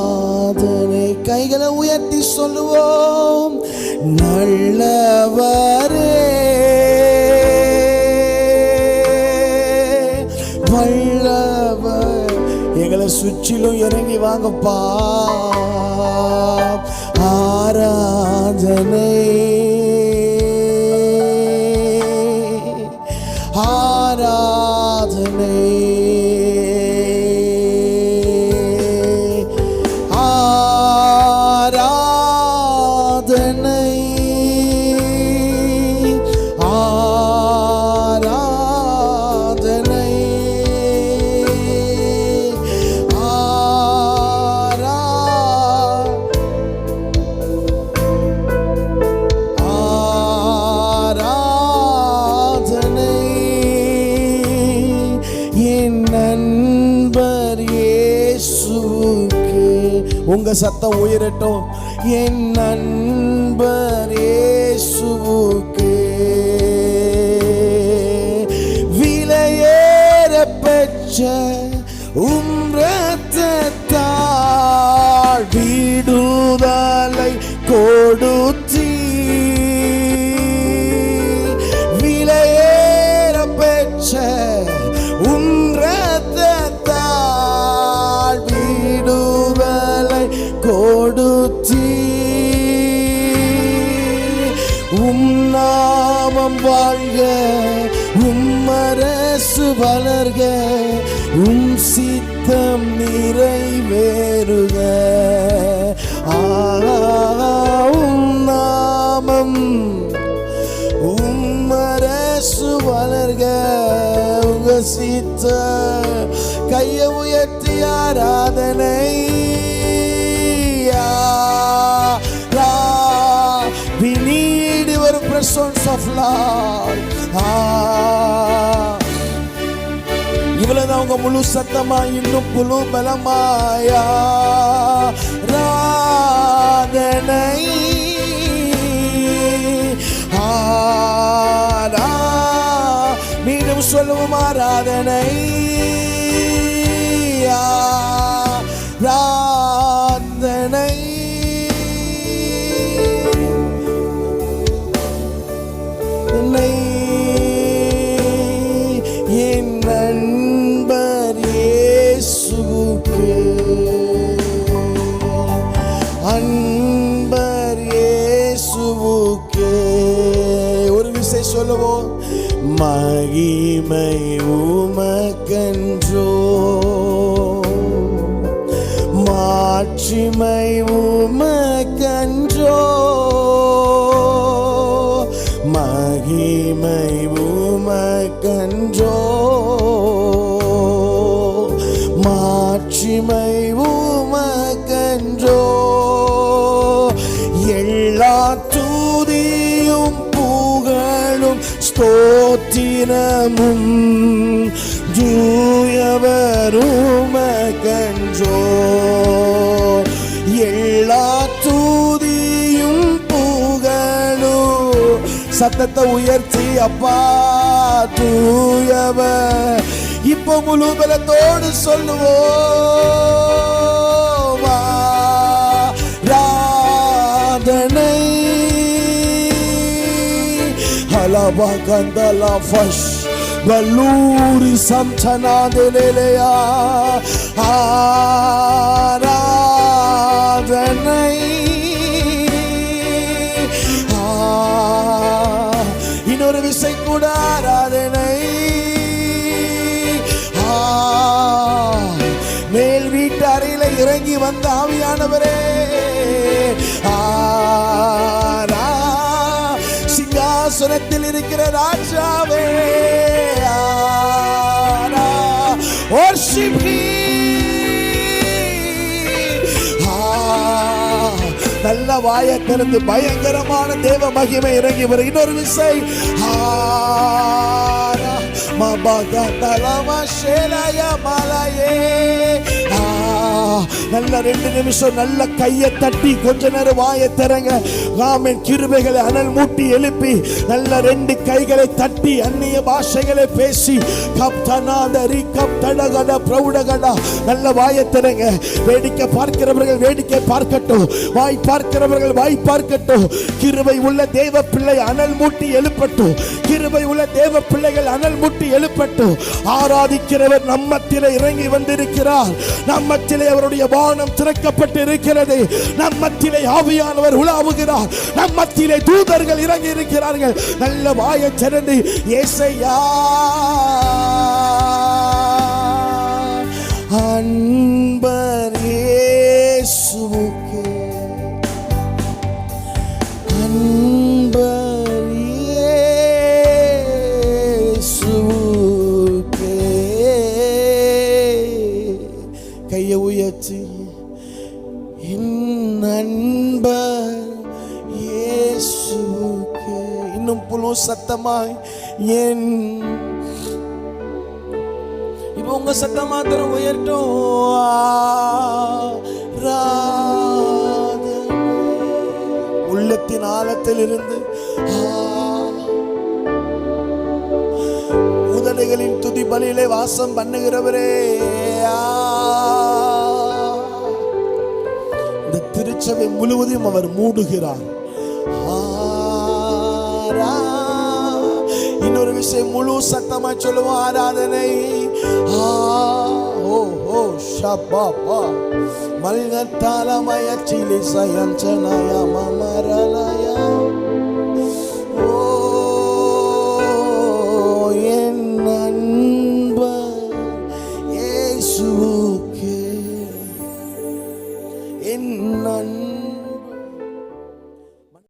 ஆராதனை. கைகளை உயர்த்தி சொல்லுவோம், நல்லவரே வல்லவர். எங்களை சுற்றிலும் இறங்கி வாங்கப்பா. ஆராதனை ஆராதனை உங்க சத்தம் உயரட்டும். என் நண்பர் இயேசுவுக்கு விலையேற பெற்ற இரத்தத்தால் விடுதலை கொடுத்தி, விலையேற பெற்ற இரத்தத்தால் விடுதலை கொடுத்தி, நாமம் வாழ்க, அரசு வளர்க, சித்தம் நிறைவேறுக. நாமம் அரசு வளர்க, உங்க சித்த. கையை உயர்த்தி ஆராதனை. We need your presence of Lord. இவ்வளவுதான் உங்க முழு சத்தமா, இன்னும் முழு பலமாயா ராதனை. மீண்டும் சொல்லுவோம், ஆராதனை ராதனை. என் நண்பர் இயேசுவுக்கு, அன்பர் இயேசுவுக்கு. ஒரு விசை சொல்லுவோம், மகிமை உமக்கன்றோ, மாட்சிமை உமக்கன்றோ, மகிமை உமக்கன்றோ, மாட்சிமை உமக்கன்றோ. எல்லா துதியும் புகழும் ஸ்தோத்திரமும் தூயவர் உமக்கன்றோ. எல்லா துதியும் புகழும். சத்தத்தை உயர்த்தி அப்பா தூயவர். இப்போ முழு பலத்தோடு சொல்லுவோம், ஆராதனை. ஹலபா கந்தலா ஃபஷ் வல்லூரி சம்சனா தெலேயா. ஆராதனை இன்னொரு விசை கூட ஆராதனை. மேல் வீட்டு அறையில இறங்கி வந்த ஆவியானவரே, சிங்காசனத்தில் இருக்கிற ராஜாவே, worship நல்ல வாயை திறந்து பயங்கரமான தேவ மகிமை இறங்கி வரும். இன்னொரு விசை நல்ல 2 நிமிஷம் நல்ல கையை தட்டி கொஞ்ச நேரம் வாயை திறங்க. ஆமென். கிருபைகளை அனல் மூட்டி எழுப்பி நல்ல 2 கைகளை தட்டி அந்நிய பாஷைகளை பேசி கப்தனாதரி கப்தடகட பிரௌடகட நல்ல வாயை திறங்க. வேடிக்கை பார்க்கிறவர்கள் வேடிக்கை பார்க்கட்டும், வாய் பார்க்கிறவர்கள் வாய் பார்க்கட்டும். கிருபை உள்ள தேவ பிள்ளை அனல் மூட்டி எழுப்பட்டும். கிருபை உள்ள தேவ பிள்ளைகள் அனல் மூட்டி எழுப்பட்டும். ஆராதிக்கிறவர் நம்மத்திலே இறங்கி வந்திருக்கிறார். நம்மத்திலே அவருடைய வானம் திறக்கப்பட்டு இருக்கிறது. நம்மத்திலே ஆவியானவர் உலாவுகிறார். நம்மத்திலே தூதர்கள் இறங்கி இருக்கிறார்கள். நல்ல வாயை திறந்து இயேசையா அன்பர் இயேசுவுக்கே அன்பர் இயேசுவுக்கே கையை உயர்த்தி என் அன்பர் இயேசுவுக்கே இன்னும் புழு சத்தமாய் என் இப்போ உங்க சத்தம் மாத்திரம் உயர்ட்டும். உள்ளத்தின் ஆழத்தில் இருந்து உதடுகளின் துதி பலியிலே வாசம் பண்ணுகிறவரே, இந்த திருச்சபை முழுவதும் அவர் மூடுகிறார். இன்னொரு விஷயம் முழு சத்தமா சொல்லுவோம். ஆராதனை மல்கத்தாலமய சிலி சயஞ்சனய மமரலய ஓ என் அன்பர் இயேசுவுக்கே என்